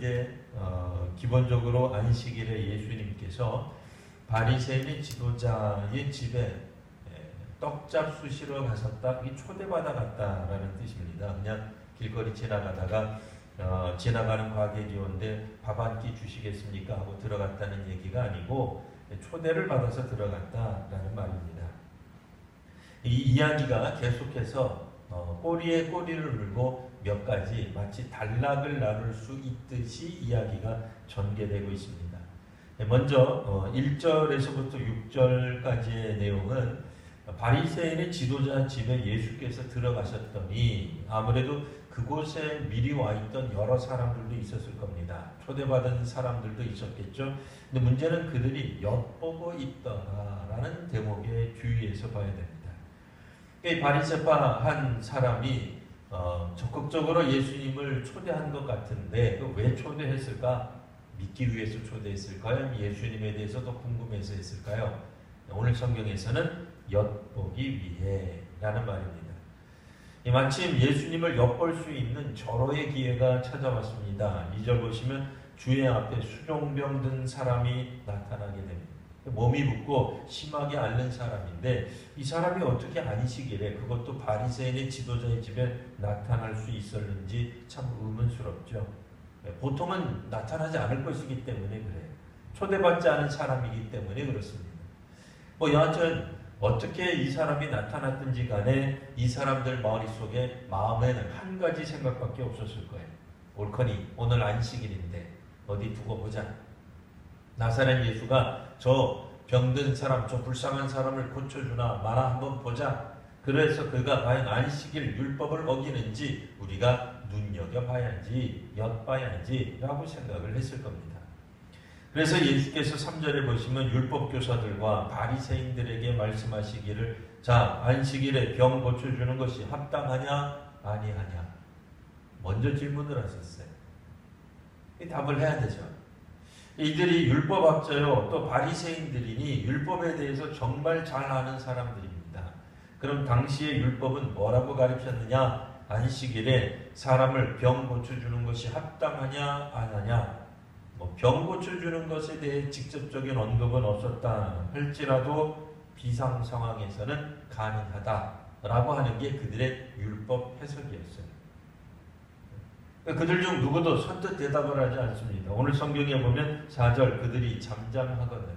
이제 기본적으로 안식일에 예수님께서 바리새인의 지도자의 집에 떡잡 수시러 가셨다. 이 초대받아 갔다라는 뜻입니다. 그냥 길거리 지나가다가 지나가는 과객이 온데 밥 한 끼 주시겠습니까? 하고 들어갔다는 얘기가 아니고 초대를 받아서 들어갔다라는 말입니다. 이 이야기가 계속해서 꼬리에 꼬리를 물고 몇 가지 마치 단락을 나눌 수 있듯이 이야기가 전개되고 있습니다. 먼저 1절에서부터 6절까지의 내용은 바리새인의 지도자 집에 예수께서 들어가셨더니 아무래도 그곳에 미리 와 있던 여러 사람들도 있었을 겁니다. 초대받은 사람들도 있었겠죠. 근데 문제는 그들이 엿보고 있더라라는 대목에 주의해서 봐야 됩니다. 이 바리새파 한 사람이 적극적으로 예수님을 초대한 것 같은데 왜 초대했을까? 믿기 위해서 초대했을까요? 예수님에 대해서 더 궁금해서 했을까요? 오늘 성경에서는 엿보기 위해라는 말입니다. 마침 예수님을 엿볼 수 있는 절호의 기회가 찾아왔습니다. 2절 보시면 주의 앞에 수종병 든 사람이 나타나게 됩니다. 몸이 붓고 심하게 앓는 사람인데 이 사람이 어떻게 안식일에 그것도 바리새인의 지도자의 집에 나타날 수 있었는지 참 의문스럽죠. 보통은 나타나지 않을 것이기 때문에 그래요. 초대받지 않은 사람이기 때문에 그렇습니다. 여하튼 어떻게 이 사람이 나타났든지 간에 이 사람들 머릿속에 마음에는 한 가지 생각밖에 없었을 거예요. 옳거니 오늘 안식일인데 어디 두고 보자. 나사렛 예수가 저 병든 사람, 저 불쌍한 사람을 고쳐주나 마나 한번 보자. 그래서 그가 과연 안식일 율법을 어기는지 우리가 눈여겨봐야지, 엿봐야지 라고 생각을 했을 겁니다. 그래서 예수께서 3절에 보시면 율법교사들과 바리새인들에게 말씀하시기를 자, 안식일에 병 고쳐주는 것이 합당하냐 아니하냐 먼저 질문을 하셨어요. 이 답을 해야 되죠. 이들이 율법학자요 또 바리새인들이니 율법에 대해서 정말 잘 아는 사람들입니다. 그럼 당시의 율법은 뭐라고 가르쳤느냐? 안식일에 사람을 병 고쳐주는 것이 합당하냐 안 하냐? 병 고쳐주는 것에 대해 직접적인 언급은 없었다 할지라도 비상 상황에서는 가능하다라고 하는 게 그들의 율법 해석이었어요. 그들 중 누구도 선뜻 대답을 하지 않습니다. 오늘 성경에 보면 4절 그들이 잠잠하거든요.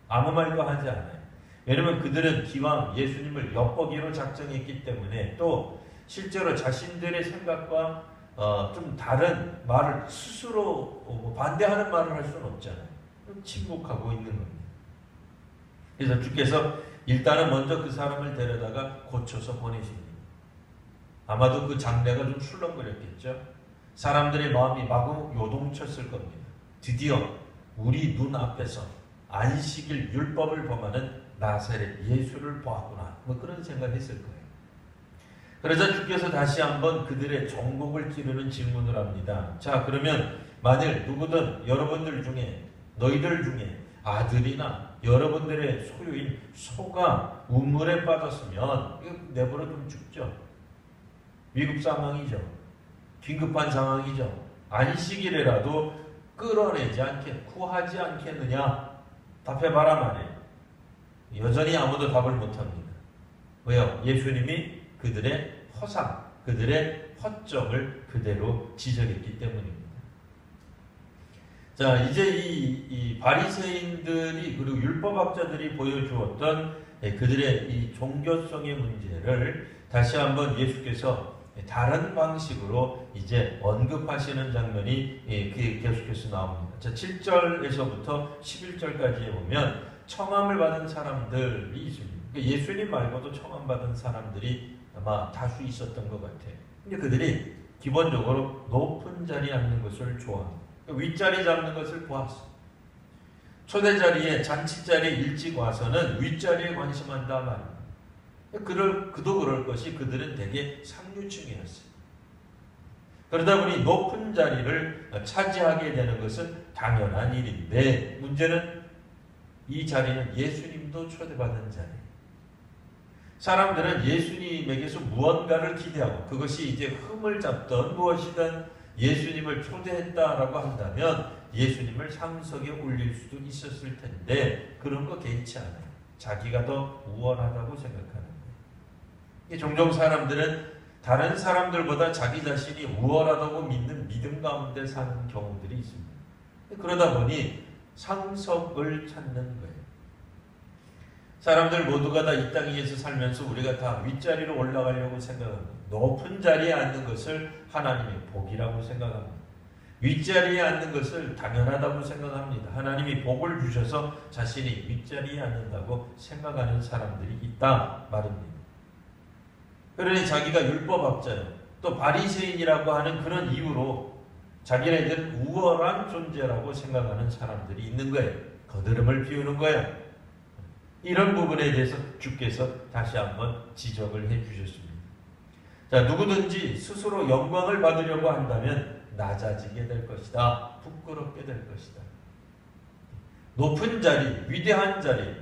아무 말도 하지 않아요. 왜냐하면 그들은 기왕 예수님을 엿보기로 작정했기 때문에 또 실제로 자신들의 생각과 좀 다른 말을 스스로 반대하는 말을 할 수는 없잖아요. 침묵하고 있는 겁니다. 그래서 주께서 일단은 먼저 그 사람을 데려다가 고쳐서 보내십니다. 아마도 그 장례가 좀 술렁거렸겠죠. 사람들의 마음이 마구 요동쳤을 겁니다. 드디어 우리 눈앞에서 안식일 율법을 범하는 나사렛 예수를 보았구나. 그런 생각을 했을 거예요. 그래서 주께서 다시 한번 그들의 정복을 찌르는 질문을 합니다. 자, 그러면 만일 누구든 여러분들 중에 너희들 중에 아들이나 여러분들의 소유인 소가 우물에 빠졌으면 내버려 두면 죽죠. 위급 상황이죠. 긴급한 상황이죠. 안식일에라도 끌어내지 않게 구하지 않겠느냐? 답해봐라 말이에요. 여전히 아무도 답을 못합니다. 왜요? 예수님이 그들의 허상, 그들의 허점을 그대로 지적했기 때문입니다. 자, 이제 이 바리새인들이 그리고 율법학자들이 보여주었던 그들의 이 종교성의 문제를 다시 한번 예수께서 다른 방식으로 이제 언급하시는 장면이 계속해서 나옵니다. 자, 7절에서부터 11절까지에 보면 청함을 받은 사람들이 있습니다. 예수님 말고도 청함받은 사람들이 아마 다수 있었던 것 같아요. 근데 그들이 기본적으로 높은 자리에 앉는 것을 좋아합니다. 윗자리 잡는 것을 보았어. 초대 자리에 잔치 자리에 일찍 와서는 윗자리에 관심한다 말입니다. 그도 그럴 것이 그들은 대개 상류층이었어요. 그러다 보니 높은 자리를 차지하게 되는 것은 당연한 일인데 문제는 이 자리는 예수님도 초대받은 자리예요. 사람들은 예수님에게서 무언가를 기대하고 그것이 이제 흠을 잡던 무엇이든 예수님을 초대했다라고 한다면 예수님을 상석에 올릴 수도 있었을 텐데 그런 거 개의치 않아요. 자기가 더 우월하다고 생각하는 거예요. 종종 사람들은 다른 사람들보다 자기 자신이 우월하다고 믿는 믿음 가운데 사는 경우들이 있습니다. 그러다 보니 상석을 찾는 거예요. 사람들 모두가 다 이 땅 위에서 살면서 우리가 다 윗자리로 올라가려고 생각합니다. 높은 자리에 앉는 것을 하나님의 복이라고 생각합니다. 윗자리에 앉는 것을 당연하다고 생각합니다. 하나님이 복을 주셔서 자신이 윗자리에 앉는다고 생각하는 사람들이 있다 말입니다. 그러니 자기가 율법학자요, 또 바리새인이라고 하는 그런 이유로 자기네들은 우월한 존재라고 생각하는 사람들이 있는 거예요. 거드름을 피우는 거예요. 이런 부분에 대해서 주께서 다시 한번 지적을 해 주셨습니다. 자, 누구든지 스스로 영광을 받으려고 한다면 낮아지게 될 것이다. 부끄럽게 될 것이다. 높은 자리, 위대한 자리,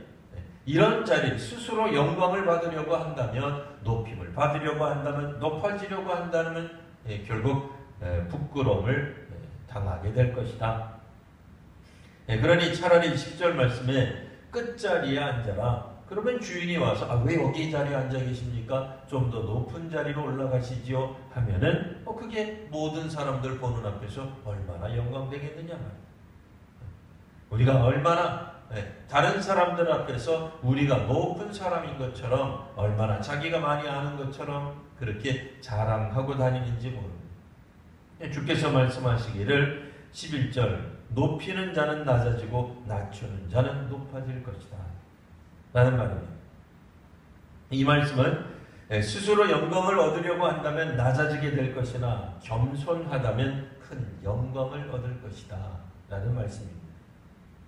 이런 자리, 스스로 영광을 받으려고 한다면, 높임을 받으려고 한다면, 높아지려고 한다면 결국 부끄러움을 당하게 될 것이다. 그러니 차라리 10절 말씀에 끝자리에 앉아라. 그러면 주인이 와서 왜 여기 자리에 앉아 계십니까? 좀 더 높은 자리로 올라가시지요 하면은 그게 모든 사람들 보는 앞에서 얼마나 영광되겠느냐 말이에요. 우리가 얼마나 다른 사람들 앞에서 우리가 높은 사람인 것처럼, 얼마나 자기가 많이 아는 것처럼 그렇게 자랑하고 다니는지 모릅니다. 주께서 말씀하시기를 11절 높이는 자는 낮아지고 낮추는 자는 높아질 것이다 라는 말입니다. 이 말씀은 스스로 영광을 얻으려고 한다면 낮아지게 될 것이나 겸손하다면 큰 영광을 얻을 것이다 라는 말씀입니다.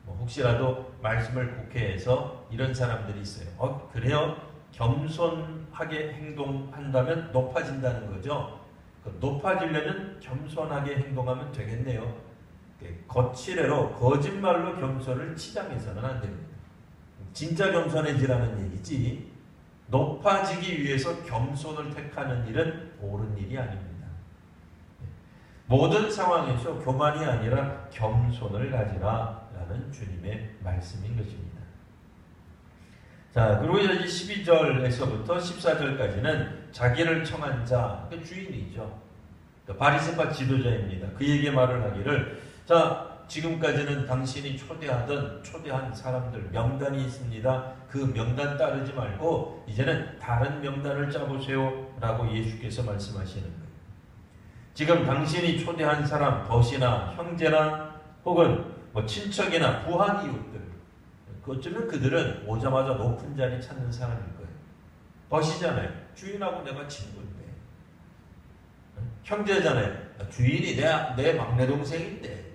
혹시라도 말씀을 국회에서 이런 사람들이 있어요. 그래요? 겸손하게 행동한다면 높아진다는 거죠. 높아지려면 겸손하게 행동하면 되겠네요. 거칠애로 거짓말로 겸손을 치장해서는 안 됩니다. 진짜 겸손해지라는 얘기지, 높아지기 위해서 겸손을 택하는 일은 옳은 일이 아닙니다. 모든 상황에서 교만이 아니라 겸손을 가지라 라는 주님의 말씀인 것입니다. 자, 그리고 이제 12절에서부터 14절까지는 자기를 청한 자, 그 주인이죠. 바리새파 지도자입니다. 그에게 말을 하기를, 자, 지금까지는 당신이 초대한 사람들 명단이 있습니다. 그 명단 따르지 말고 이제는 다른 명단을 짜보세요 라고 예수께서 말씀하시는 거예요. 지금 당신이 초대한 사람, 벗이나 형제나 혹은 친척이나 부한 이웃들, 어쩌면 그들은 오자마자 높은 자리 찾는 사람일 거예요. 벗이잖아요. 주인하고 내가 친구인데. 형제잖아요. 주인이 내 막내 동생인데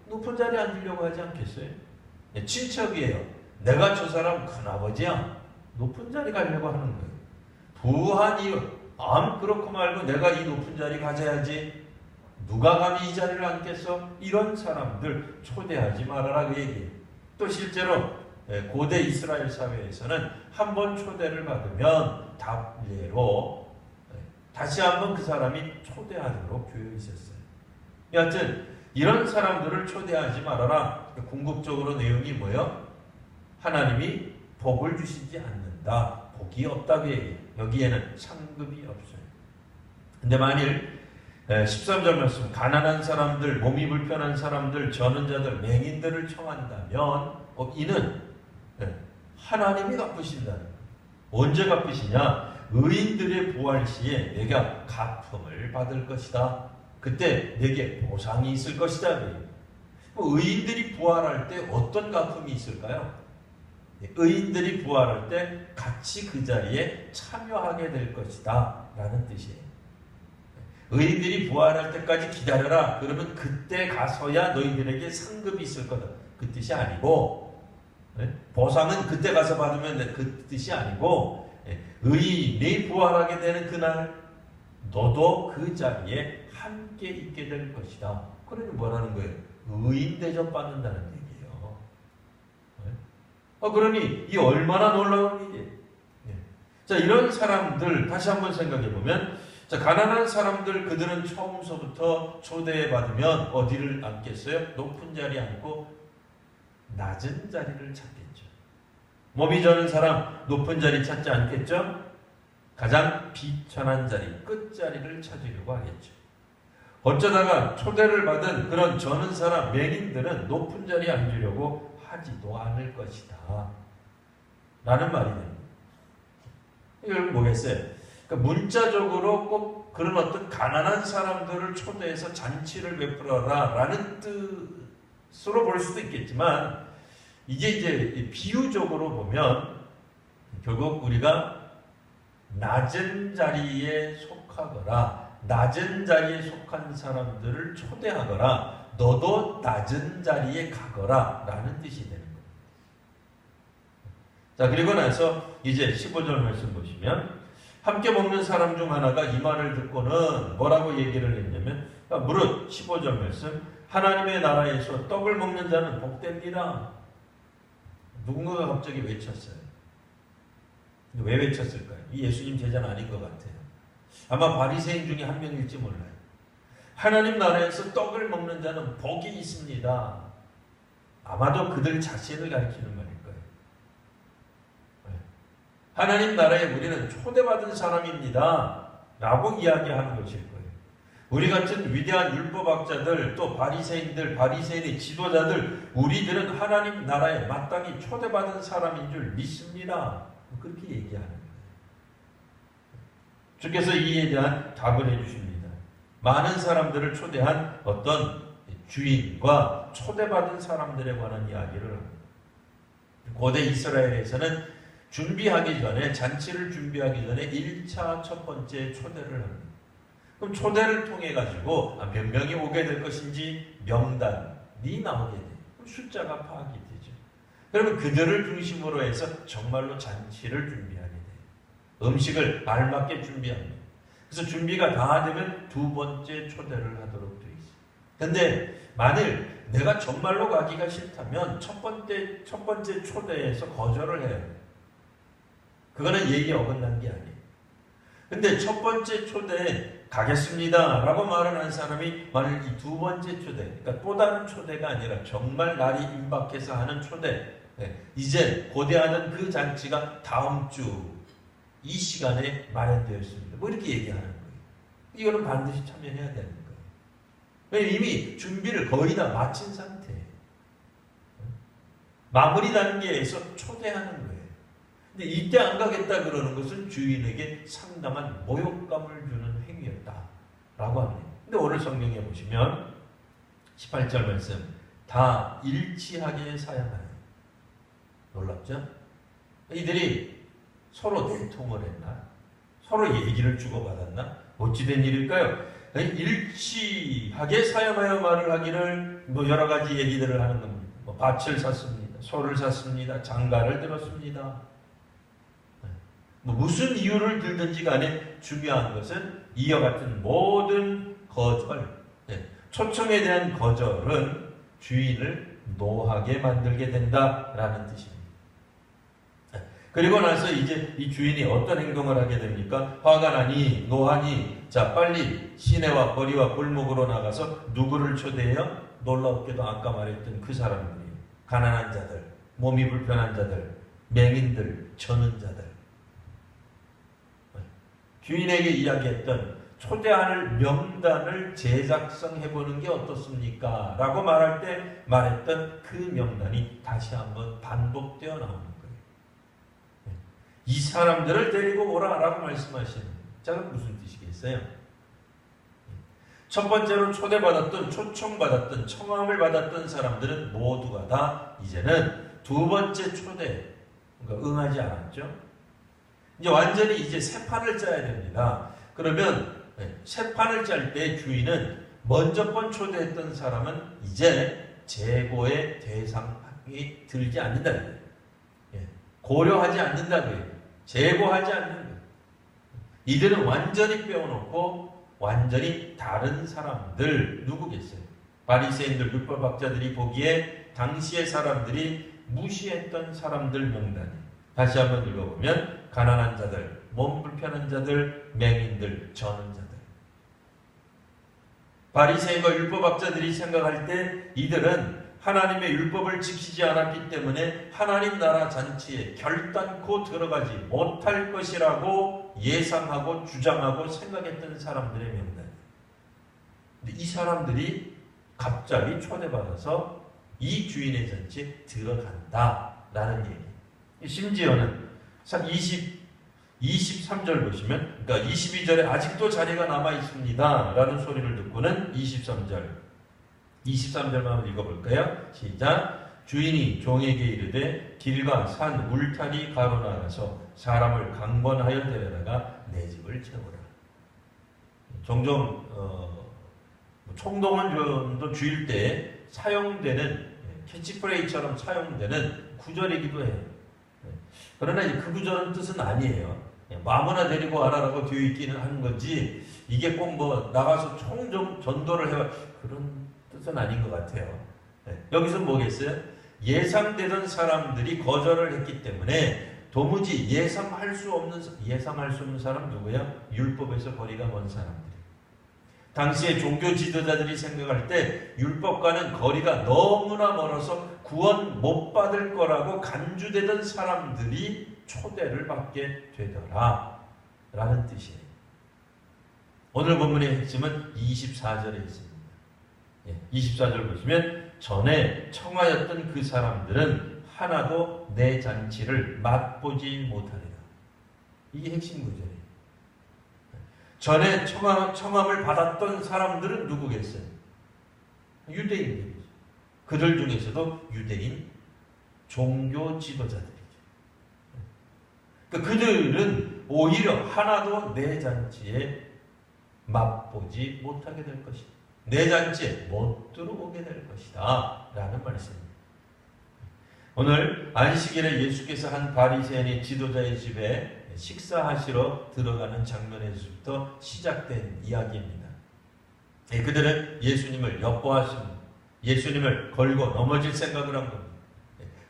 높은 자리에 앉으려고 하지 않겠어요? 친척이에요. 내가 저 사람 큰아버지야. 높은 자리 가려고 하는 거예요. 부한 이웃, 그렇고 말고 내가 이 높은 자리 가져야지. 누가 감히 이 자리를 앉겠어? 이런 사람들 초대하지 말아라 그 얘기예요. 또 실제로 고대 이스라엘 사회에서는 한 번 초대를 받으면 답례로 다시 한번 그 사람이 초대하도록 되어 있었어요. 여하튼 이런 사람들을 초대하지 말아라. 궁극적으로 내용이 뭐예요? 하나님이 복을 주시지 않는다. 복이 없다고 얘기해요. 여기에는 상급이 없어요. 근데 만일 13절 말씀, 가난한 사람들, 몸이 불편한 사람들, 저는 자들, 맹인들을 청한다면 이는 하나님이 갚으신다는 거예요. 언제 갚으시냐? 의인들의 부활 시에 내가 갚음을 받을 것이다. 그때 내게 보상이 있을 것이다. 의인들이 부활할 때 어떤 갚음이 있을까요? 의인들이 부활할 때 같이 그 자리에 참여하게 될 것이다 라는 뜻이에요. 의인들이 부활할 때까지 기다려라. 그러면 그때 가서야 너희들에게 상급이 있을 거다. 그 뜻이 아니고, 보상은 그때 가서 받으면 그 뜻이 아니고, 의인이 부활하게 되는 그날 너도 그 자리에 함께 있게 될 것이다. 그러니 뭐라는 거예요? 의인 대접 받는다는 얘기예요. 그러니 이 얼마나 놀라운 일이에요. 자, 이런 사람들 다시 한번 생각해 보면, 자, 가난한 사람들 그들은 처음서부터 초대받으면 어디를 앉겠어요? 높은 자리에 앉고 낮은 자리를 찾겠죠. 몸이 저는 사람 높은 자리 찾지 않겠죠? 가장 비천한 자리, 끝자리를 찾으려고 하겠죠. 어쩌다가 초대를 받은 그런 저는 사람, 맹인들은 높은 자리에 앉으려고 하지도 않을 것이다 라는 말이 됩니다. 이걸 뭐겠어요? 그러니까 문자적으로 꼭 그런 어떤 가난한 사람들을 초대해서 잔치를 베풀어라 라는 뜻으로 볼 수도 있겠지만, 이게 이제 비유적으로 보면 결국 우리가 낮은 자리에 속하거나 낮은 자리에 속한 사람들을 초대하거나 너도 낮은 자리에 가거라 라는 뜻이 되는 겁니다. 자, 그리고 나서 이제 15절 말씀 보시면 함께 먹는 사람 중 하나가 이 말을 듣고는 뭐라고 얘기를 했냐면, 무릇 15절 말씀, 하나님의 나라에서 떡을 먹는 자는 복됩니다. 누군가가 갑자기 외쳤어요. 왜 외쳤을까요? 이 예수님 제자는 아닌 것 같아요. 아마 바리새인 중에 한 명일지 몰라요. 하나님 나라에서 떡을 먹는 자는 복이 있습니다. 아마도 그들 자신을 가리키는 말일 거예요. 하나님 나라에 우리는 초대받은 사람입니다 라고 이야기하는 것일 거예요. 우리 같은 위대한 율법학자들, 또 바리새인들, 바리새인의 지도자들, 우리들은 하나님 나라에 마땅히 초대받은 사람인 줄 믿습니다. 그렇게 얘기하는 거예요. 주께서 이에 대한 답을 해주십니다. 많은 사람들을 초대한 어떤 주인과 초대받은 사람들에 관한 이야기를 합니다. 고대 이스라엘에서는 준비하기 전에, 잔치를 준비하기 전에 1차 첫 번째 초대를 합니다. 그럼 초대를 통해 가지고 몇 명이 오게 될 것인지 명단이 나오게 돼요. 그럼 숫자가 파악이 되죠. 그러면 그들을 중심으로 해서 정말로 잔치를 준비하게 돼요. 음식을 알맞게 준비합니다. 그래서 준비가 다 되면 두 번째 초대를 하도록 되어 있어요. 그런데 만일 내가 정말로 가기가 싫다면 첫 번째 초대에서 거절을 해야 돼요. 그거는 예의에 어긋난 게 아니에요. 근데 첫 번째 초대에 가겠습니다 라고 말을 한 사람이 만일 이 두 번째 초대, 그러니까 또 다른 초대가 아니라 정말 날이 임박해서 하는 초대, 이제 고대하는 그 잔치가 다음 주 이 시간에 마련되었습니다. 뭐 이렇게 얘기하는 거예요. 이거는 반드시 참여해야 되는 거예요. 왜냐면 이미 준비를 거의 다 마친 상태예요. 마무리 단계에서 초대하는 거예요. 근데 이때 안 가겠다 그러는 것은 주인에게 상당한 모욕감을 주는 행위였다라고 합니다. 근데 오늘 성경에 보시면 18절 말씀, 다 일치하게 사양하네. 놀랍죠? 이들이 서로 내통을 했나? 서로 얘기를 주고받았나? 어찌된 일일까요? 일치하게 사양하여 말을 하기를 여러 가지 얘기들을 하는 겁니다. 밭을 샀습니다. 소를 샀습니다. 장가를 들었습니다. 무슨 이유를 들든지 간에 중요한 것은 이와 같은 모든 거절, 초청에 대한 거절은 주인을 노하게 만들게 된다라는 뜻입니다. 그리고 나서 이제 이 주인이 어떤 행동을 하게 됩니까? 화가 나니 노하니 자 빨리 시내와 거리와 골목으로 나가서 누구를 초대해요? 놀랍게도 아까 말했던 그 사람들이 가난한 자들, 몸이 불편한 자들, 맹인들, 저는 자들. 주인에게 이야기했던 초대할 명단을 재작성해보는 게 어떻습니까? 라고 말할 때 말했던 그 명단이 다시 한번 반복되어 나오는 거예요. 이 사람들을 데리고 오라 라고 말씀하시는 거예요. 자, 그럼 무슨 뜻이겠어요? 첫 번째로 초대받았던, 초청받았던, 청함을 받았던 사람들은 모두가 다 이제는 두 번째 초대, 그러니까 응하지 않았죠. 이제 완전히 이제 새 판을 짜야 됩니다. 그러면 새 판을 짤 때 주인은 먼저 번 초대했던 사람은 이제 재고의 대상이 들지 않는다는 거예요. 고려하지 않는다는 거예요. 재고하지 않는 거예요. 이들은 완전히 빼어놓고 완전히 다른 사람들, 누구겠어요? 바리새인들, 율법학자들이 보기에 당시의 사람들이 무시했던 사람들 명단이에요. 다시 한번 읽어보면 가난한 자들, 몸 불편한 자들, 맹인들, 저는 자들. 바리새인과 율법학자들이 생각할 때 이들은 하나님의 율법을 지키지 않았기 때문에 하나님 나라 잔치에 결단코 들어가지 못할 것이라고 예상하고 주장하고 생각했던 사람들의 명단. 근데 이 사람들이 갑자기 초대받아서 이 주인의 잔치에 들어간다라는 얘기. 심지어는 23절 보시면, 그러니까 22절에 아직도 자리가 남아 있습니다 라는 소리를 듣고는 23절만 한번 읽어볼까요? 시작. 주인이 종에게 이르되 길과 산 울타리 가로나가서 사람을 강권하여 데려다가 내 집을 채우라. 종종 총동원전도 주일 때 사용되는 캐치프레이처럼 사용되는 구절이기도 해요. 그러나 이제 그 구절은 뜻은 아니에요. 아무나 데리고 와라라고 되어 있기는 하는 건지 이게 꼭 뭐 나가서 총종 전도를 해와 그런 뜻은 아닌 것 같아요. 여기서 뭐겠어요? 예상되던 사람들이 거절을 했기 때문에 도무지 예상할 수 없는 사람 누구야? 율법에서 거리가 먼 사람들. 당시에 종교 지도자들이 생각할 때 율법과는 거리가 너무나 멀어서 구원 못 받을 거라고 간주되던 사람들이 초대를 받게 되더라 라는 뜻이에요. 오늘 본문의 핵심은 24절에 있습니다. 24절 보시면 전에 청하였던 그 사람들은 하나도 내 잔치를 맛보지 못하리라. 이게 핵심 구절이에요. 전에 청함을 받았던 사람들은 누구겠어요? 유대인들이죠. 그들 중에서도 유대인 종교 지도자들이죠. 그러니까 그들은 오히려 하나도 내 잔치에 맛보지 못하게 될 것이다. 내 잔치에 못 들어오게 될 것이다 라는 말씀입니다. 오늘 안식일에 예수께서 한 바리새인의 지도자의 집에 식사하시러 들어가는 장면에서부터 시작된 이야기입니다. 그들은 예수님을 엿보았습니다. 예수님을 걸고 넘어질 생각을 한 겁니다.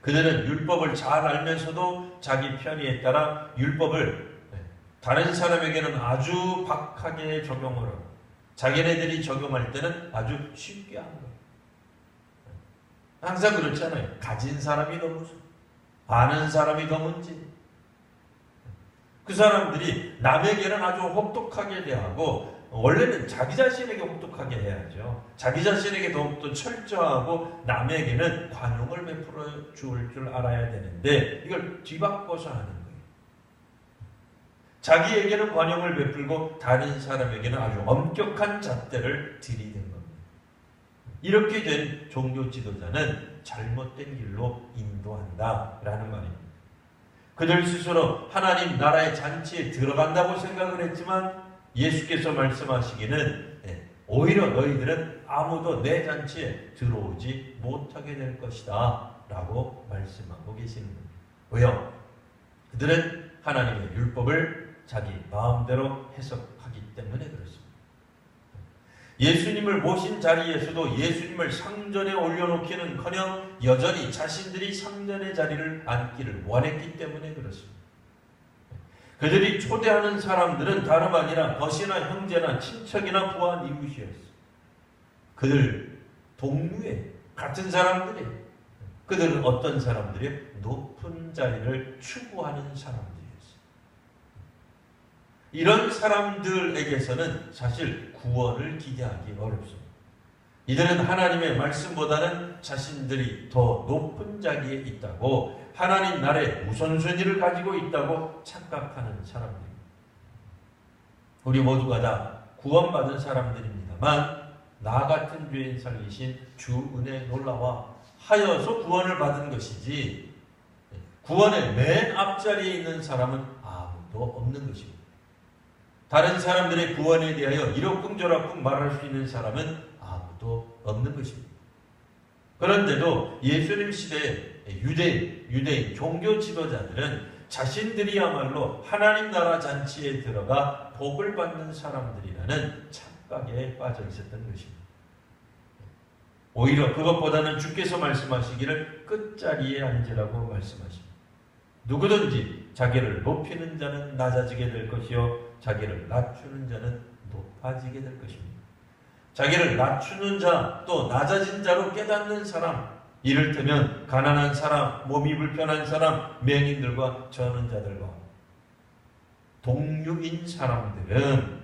그들은 율법을 잘 알면서도 자기 편의에 따라 율법을 다른 사람에게는 아주 박하게 적용을 하고 자기네들이 적용할 때는 아주 쉽게 하는 거예요. 항상 그렇잖아요. 가진 사람이 더 무서워. 아는 사람이 더 문제. 그 사람들이 남에게는 아주 혹독하게 대하고 원래는 자기 자신에게 혹독하게 해야죠. 자기 자신에게 더욱더 철저하고 남에게는 관용을 베풀어 줄 알아야 되는데 이걸 뒤바꿔서 하는 거예요. 자기에게는 관용을 베풀고 다른 사람에게는 아주 엄격한 잣대를 들이댄 겁니다. 이렇게 된 종교 지도자는 잘못된 길로 인도한다라는 말입니다. 그들 스스로 하나님 나라의 잔치에 들어간다고 생각을 했지만 예수께서 말씀하시기는 오히려 너희들은 아무도 내 잔치에 들어오지 못하게 될 것이다 라고 말씀하고 계시는 겁니다. 왜요? 그들은 하나님의 율법을 자기 마음대로 해석하기 때문에 그렇습니다. 예수님을 모신 자리에서도 예수님을 상전에 올려놓기는커녕 여전히 자신들이 상전의 자리를 앉기를 원했기 때문에 그렇습니다. 그들이 초대하는 사람들은 다름 아니라 벗이나 형제나 친척이나 부한 이웃이었어요. 그들 동료에 같은 사람들이에요. 그들은 어떤 사람들이에요? 높은 자리를 추구하는 사람들이었어요. 이런 사람들에게서는 사실 구원을 기대하기 어렵습니다. 이들은 하나님의 말씀보다는 자신들이 더 높은 자리에 있다고 하나님 나라의 우선순위를 가지고 있다고 착각하는 사람들입니다. 우리 모두가 다 구원받은 사람들입니다만 나 같은 죄인 살리신 주 은혜 놀라와 하여서 구원을 받은 것이지 구원의 맨 앞자리에 있는 사람은 아무도 없는 것입니다. 다른 사람들의 구원에 대하여 이러쿵저러쿵 말할 수 있는 사람은 아무도 없는 것입니다. 그런데도 예수님 시대의 유대인 종교 지도자들은 자신들이야말로 하나님 나라 잔치에 들어가 복을 받는 사람들이라는 착각에 빠져 있었던 것입니다. 오히려 그것보다는 주께서 말씀하시기를 끝자리에 앉으라고 말씀하십니다. 누구든지 자기를 높이는 자는 낮아지게 될 것이요 자기를 낮추는 자는 높아지게 될 것입니다. 자기를 낮추는 자, 또 낮아진 자로 깨닫는 사람, 이를테면 가난한 사람, 몸이 불편한 사람, 맹인들과 저는 자들과 동육인 사람들은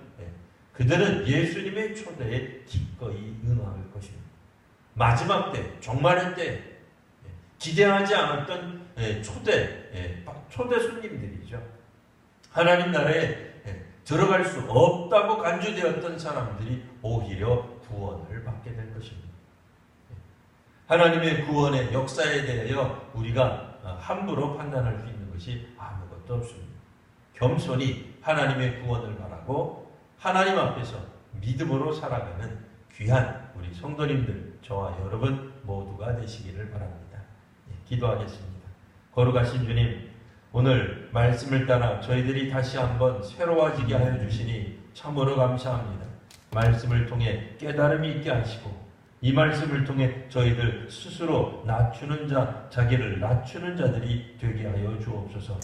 그들은 예수님의 초대에 기꺼이 응할 것입니다. 마지막 때, 종말의 때 기대하지 않았던 초대 손님들이죠. 하나님 나라에 들어갈 수 없다고 간주되었던 사람들이 오히려 구원을 받게 될 것입니다. 하나님의 구원의 역사에 대하여 우리가 함부로 판단할 수 있는 것이 아무것도 없습니다. 겸손히 하나님의 구원을 바라고 하나님 앞에서 믿음으로 살아가는 귀한 우리 성도님들, 저와 여러분 모두가 되시기를 바랍니다. 기도하겠습니다. 거룩하신 주님, 오늘 말씀을 따라 저희들이 다시 한번 새로워지게 하여 주시니 참으로 감사합니다. 말씀을 통해 깨달음이 있게 하시고 이 말씀을 통해 저희들 스스로 낮추는 자, 자기를 낮추는 자들이 되게 하여 주옵소서.